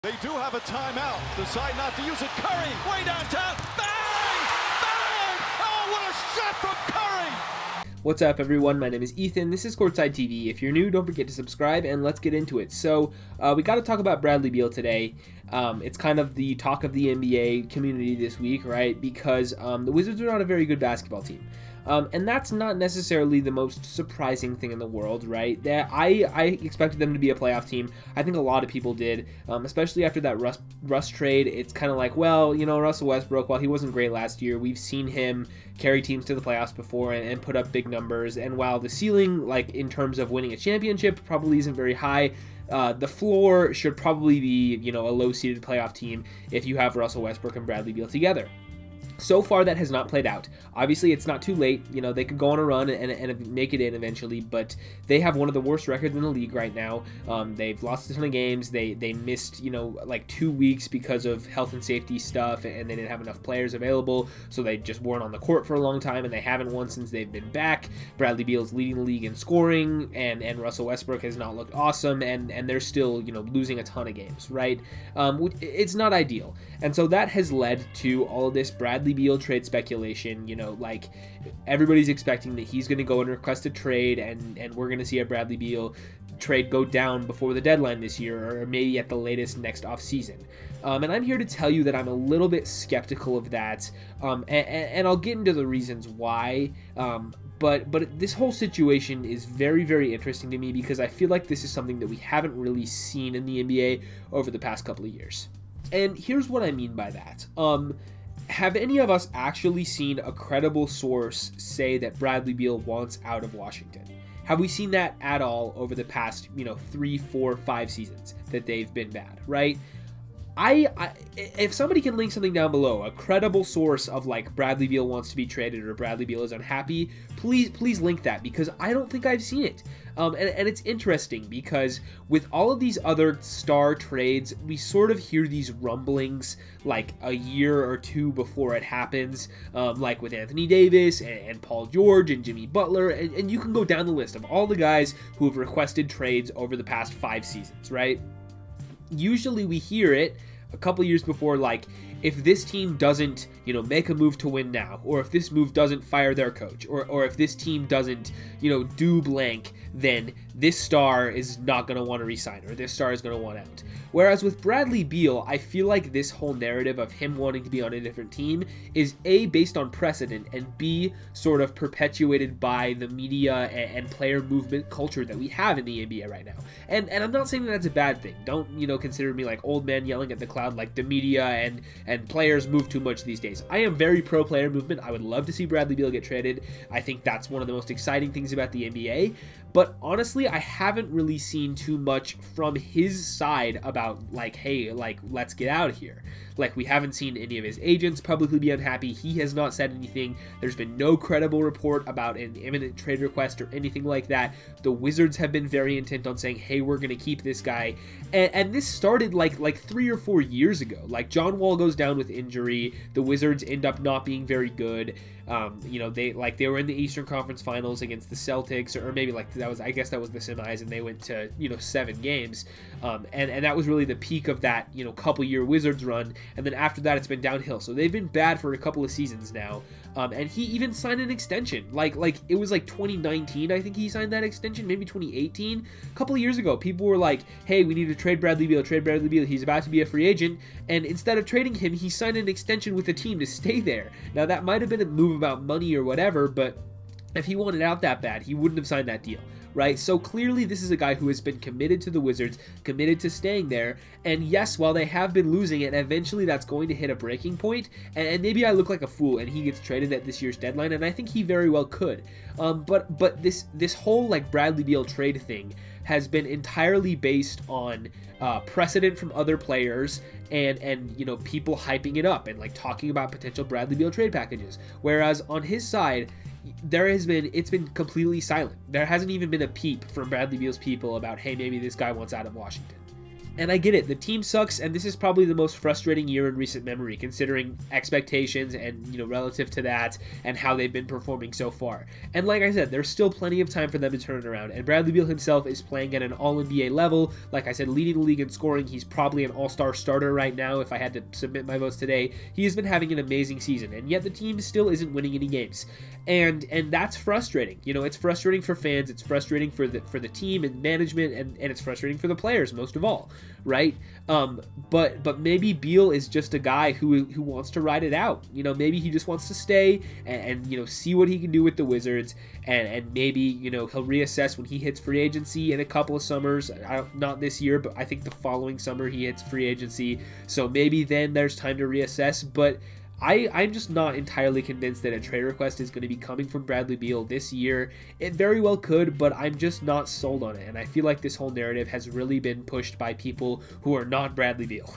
They do have a timeout. Decide not to use it. Curry, way downtown. Bang! Bang! Oh, what a shot from Curry! What's up, everyone? My name is Ethan. This is Courtside TV. If you're new, don't forget to subscribe, and let's get into it. So, we got to talk about Bradley Beal today. It's kind of the talk of the NBA community this week, right? Because the Wizards are not a very good basketball team. And that's not necessarily the most surprising thing in the world, right? I expected them to be a playoff team. I think a lot of people did, especially after that Russ trade. It's kind of like, well, you know, Russell Westbrook, while he wasn't great last year, we've seen him carry teams to the playoffs before and put up big numbers. And while the ceiling, like in terms of winning a championship, probably isn't very high, the floor should probably be, you know, a low-seeded playoff team if you have Russell Westbrook and Bradley Beal together. So far, that has not played out. Obviously, it's not too late. You know, they could go on a run and make it in eventually, but they have one of the worst records in the league right now. They've lost a ton of games. They missed, you know, like 2 weeks because of health and safety stuff, and they didn't have enough players available, so they just weren't on the court for a long time, and they haven't won since they've been back. Bradley Beal's leading the league in scoring, and Russell Westbrook has not looked awesome, and they're still, you know, losing a ton of games, right? It's not ideal. And so that has led to all of this Bradley Beal trade speculation. You know, like everybody's expecting that he's going to go and request a trade, and we're going to see a Bradley Beal trade go down before the deadline this year, or maybe at the latest next offseason. And I'm here to tell you that I'm a little bit skeptical of that, and I'll get into the reasons why. But this whole situation is very, very interesting to me because I feel like this is something that we haven't really seen in the NBA over the past couple of years. And here's what I mean by that. Have any of us actually seen a credible source say that Bradley Beal wants out of Washington? Have we seen that at all over the past, you know, 3, 4, 5 seasons that they've been bad, right? If somebody can link something down below, a credible source of like Bradley Beal wants to be traded or Bradley Beal is unhappy, please link that, because I don't think I've seen it. And it's interesting because with all of these other star trades, we sort of hear these rumblings like a year or two before it happens, like with Anthony Davis and Paul George and Jimmy Butler, and you can go down the list of all the guys who have requested trades over the past 5 seasons, right? Usually we hear it a couple years before, like, if this team doesn't, you know, make a move to win now, or if this move doesn't fire their coach, or if this team doesn't, you know, do blank, then this star is not going to want to resign, or this star is going to want out. Whereas with Bradley Beal, I feel like this whole narrative of him wanting to be on a different team is A, based on precedent, and B, sort of perpetuated by the media and player movement culture that we have in the NBA right now. And I'm not saying that that's a bad thing. Don't, you know, consider me like old man yelling at the cloud like the media and players move too much these days. I am very pro player movement. I would love to see Bradley Beal get traded. I think that's one of the most exciting things about the NBA. But honestly, I haven't really seen too much from his side about like, hey, like, let's get out of here. Like, we haven't seen any of his agents publicly be unhappy. He has not said anything. There's been no credible report about an imminent trade request or anything like that. The Wizards have been very intent on saying, hey, we're going to keep this guy. And this started like 3 or 4 years ago. Like, John Wall goes down with injury. The Wizards end up not being very good. You know, they were in the Eastern Conference Finals against the Celtics, or maybe like I guess that was the semis, and they went to, you know, 7 games. And that was really the peak of that, you know, couple-year Wizards run. And then after that, it's been downhill. So they've been bad for a couple of seasons now. And he even signed an extension. Like it was like 2019, I think he signed that extension, maybe 2018. A couple of years ago, people were like, hey, we need to trade Bradley Beal, He's about to be a free agent. And instead of trading him, he signed an extension with the team to stay there. Now, that might have been a move about money or whatever, but if he wanted out that bad, he wouldn't have signed that deal, right? So clearly this is a guy who has been committed to the Wizards, committed to staying there, and yes, while they have been losing it, eventually that's going to hit a breaking point, and maybe I look like a fool and he gets traded at this year's deadline, and I think he very well could. But this whole like Bradley Beal trade thing has been entirely based on precedent from other players and you know, people hyping it up and like talking about potential Bradley Beal trade packages, whereas on his side, it's been completely silent. There hasn't even been a peep from Bradley Beal's people about, hey, maybe this guy wants out of Washington. And I get it, the team sucks, and this is probably the most frustrating year in recent memory, considering expectations and, relative to that, and how they've been performing so far. And like I said, there's still plenty of time for them to turn it around, and Bradley Beal himself is playing at an All-NBA level. Like I said, leading the league in scoring. He's probably an all-star starter right now, if I had to submit my votes today. He has been having an amazing season, and yet the team still isn't winning any games. And that's frustrating. It's frustrating for fans, it's frustrating for the team and management, and it's frustrating for the players, most of all. Right? But maybe Beal is just a guy who wants to ride it out. Maybe he just wants to stay and see what he can do with the Wizards, and maybe he'll reassess when he hits free agency in a couple of summers. Not this year, but I think the following summer he hits free agency. So maybe then there's time to reassess. But I'm just not entirely convinced that a trade request is going to be coming from Bradley Beal this year. It very well could, but I'm just not sold on it. And I feel like this whole narrative has really been pushed by people who are not Bradley Beal.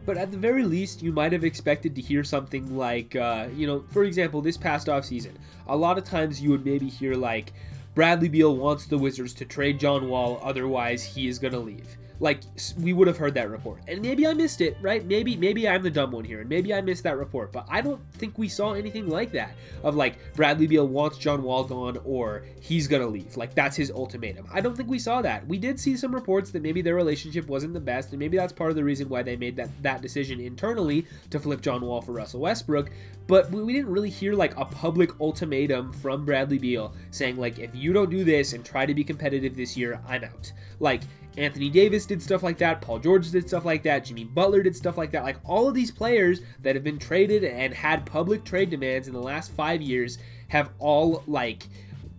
But at the very least, you might have expected to hear something like, for example, this past offseason, a lot of times you would maybe hear like, Bradley Beal wants the Wizards to trade John Wall, otherwise he is going to leave. Like, we would have heard that report. And maybe I missed it, right? Maybe I'm the dumb one here, and maybe I missed that report. But I don't think we saw anything like that, of like, Bradley Beal wants John Wall gone, or he's gonna leave. Like, that's his ultimatum. I don't think we saw that. We did see some reports that maybe their relationship wasn't the best, and maybe that's part of the reason why they made that decision internally to flip John Wall for Russell Westbrook. But we didn't really hear, like, a public ultimatum from Bradley Beal saying, like, if you don't do this and try to be competitive this year, I'm out. Like, Anthony Davis did stuff like that, Paul George did stuff like that, Jimmy Butler did stuff like that. Like, all of these players that have been traded and had public trade demands in the last 5 years have all, like,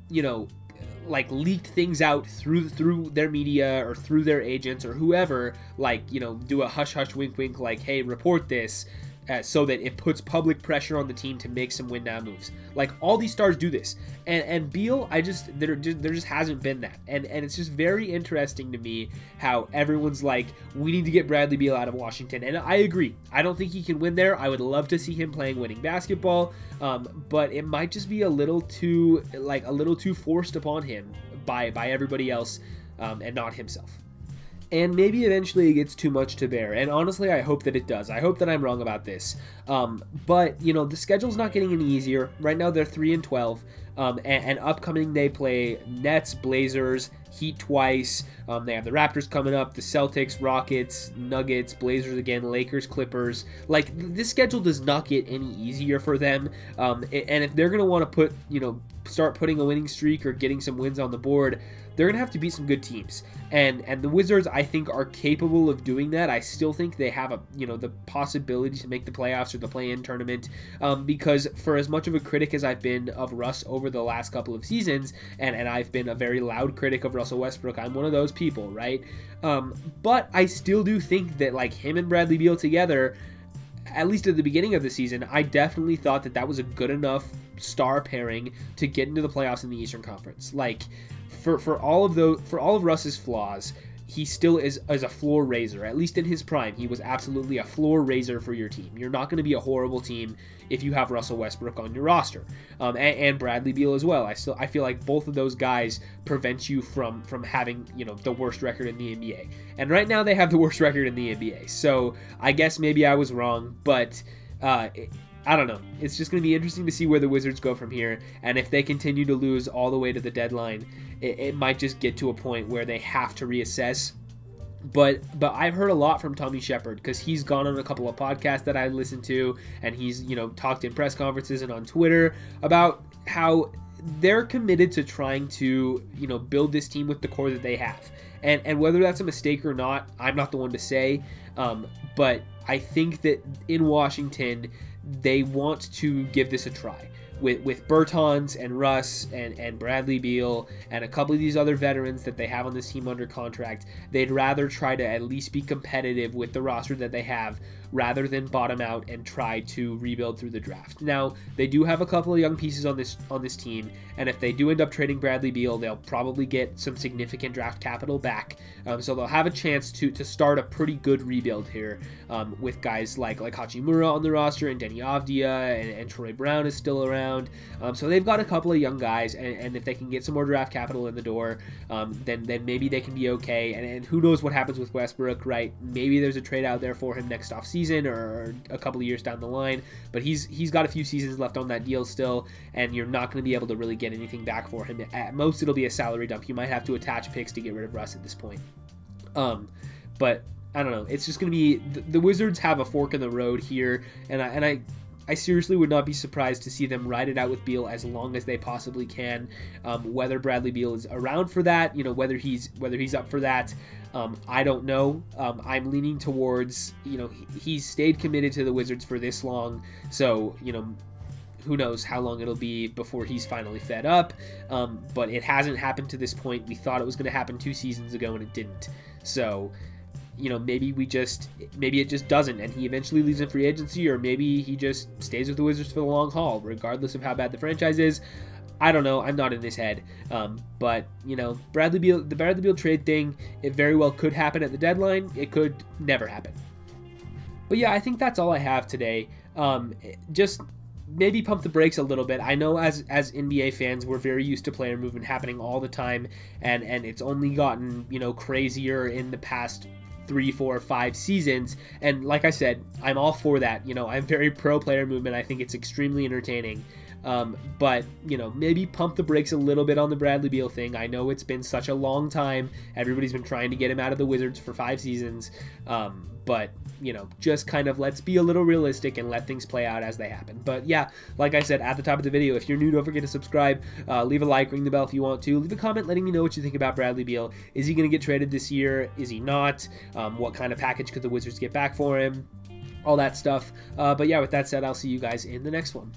leaked things out through their media or through their agents or whoever, like, do a hush-hush wink-wink, like, hey, report this, so that it puts public pressure on the team to make some win now moves. Like, all these stars do this, and Beal, there just hasn't been that, and it's just very interesting to me how everyone's like, we need to get Bradley Beal out of Washington, and I agree. I don't think he can win there. I would love to see him playing winning basketball, but it might just be a little too forced upon him by everybody else, and not himself. And maybe eventually it gets too much to bear. And honestly, I hope that it does. I hope that I'm wrong about this. But, the schedule's not getting any easier. Right now, they're 3-12. And upcoming, they play Nets, Blazers, Heat twice. They have the Raptors coming up, the Celtics, Rockets, Nuggets, Blazers again, Lakers, Clippers. Like, this schedule does not get any easier for them. And if they're going to want to start putting a winning streak or getting some wins on the board, they're going to have to beat some good teams. And the Wizards, I think, are capable of doing that. I still think they have the possibility to make the playoffs or the play-in tournament, because for as much of a critic as I've been of Russ over the last couple of seasons, and I've been a very loud critic of Russell Westbrook, I'm one of those people, right? But I still do think that, like, him and Bradley Beal together, at least at the beginning of the season, I definitely thought that was a good enough star pairing to get into the playoffs in the Eastern Conference. Like, for all of Russ's flaws, he still is a floor raiser. At least in his prime, he was absolutely a floor raiser for your team. You're not going to be a horrible team if you have Russell Westbrook on your roster, and Bradley Beal as well. I feel like both of those guys prevent you from having the worst record in the NBA. And right now they have the worst record in the NBA. So I guess maybe I was wrong, but I don't know. It's just going to be interesting to see where the Wizards go from here, and if they continue to lose all the way to the deadline, it might just get to a point where they have to reassess. But I've heard a lot from Tommy Shepard, because he's gone on a couple of podcasts that I listened to, and he's talked in press conferences and on Twitter about how they're committed to trying to build this team with the core that they have. And whether that's a mistake or not, I'm not the one to say. But I think that in Washington, they want to give this a try. With Bertans and Russ and Bradley Beal and a couple of these other veterans that they have on this team under contract, they'd rather try to at least be competitive with the roster that they have rather than bottom out and try to rebuild through the draft. Now, they do have a couple of young pieces on this team, and if they do end up trading Bradley Beal, they'll probably get some significant draft capital back. So they'll have a chance to start a pretty good rebuild here, with guys like Hachimura on the roster, and Denny Avdia, and Troy Brown is still around. around. So they've got a couple of young guys, and if they can get some more draft capital in the door, then maybe they can be okay. And who knows what happens with Westbrook, right? Maybe there's a trade out there for him next offseason or a couple of years down the line. But he's got a few seasons left on that deal still, and you're not going to be able to really get anything back for him. At most, it'll be a salary dump. You might have to attach picks to get rid of Russ at this point. But I don't know. It's just going to be the Wizards have a fork in the road here, and I seriously would not be surprised to see them ride it out with Beal as long as they possibly can. Whether Bradley Beal is around for that, whether he's up for that, I don't know. I'm leaning towards, he's stayed committed to the Wizards for this long, so who knows how long it'll be before he's finally fed up. But it hasn't happened to this point. We thought it was going to happen 2 seasons ago, and it didn't. So maybe it just doesn't, and he eventually leaves in free agency, or maybe he just stays with the Wizards for the long haul, regardless of how bad the franchise is. I don't know. I'm not in his head. But the Bradley Beal trade thing, it very well could happen at the deadline. It could never happen. But yeah, I think that's all I have today. Just maybe pump the brakes a little bit. I know as NBA fans, we're very used to player movement happening all the time, and it's only gotten crazier in the past 3, 4, 5 seasons, and like I said, I'm all for that. I'm very pro player movement. I think it's extremely entertaining. But maybe pump the brakes a little bit on the Bradley Beal thing. I know it's been such a long time. Everybody's been trying to get him out of the Wizards for 5 seasons. But just kind of let's be a little realistic and let things play out as they happen. But yeah, like I said at the top of the video, if you're new, don't forget to subscribe, leave a like, ring the bell if you want to, leave a comment letting me know what you think about Bradley Beal. Is he going to get traded this year? Is he not? What kind of package could the Wizards get back for him? All that stuff. But yeah, with that said, I'll see you guys in the next one.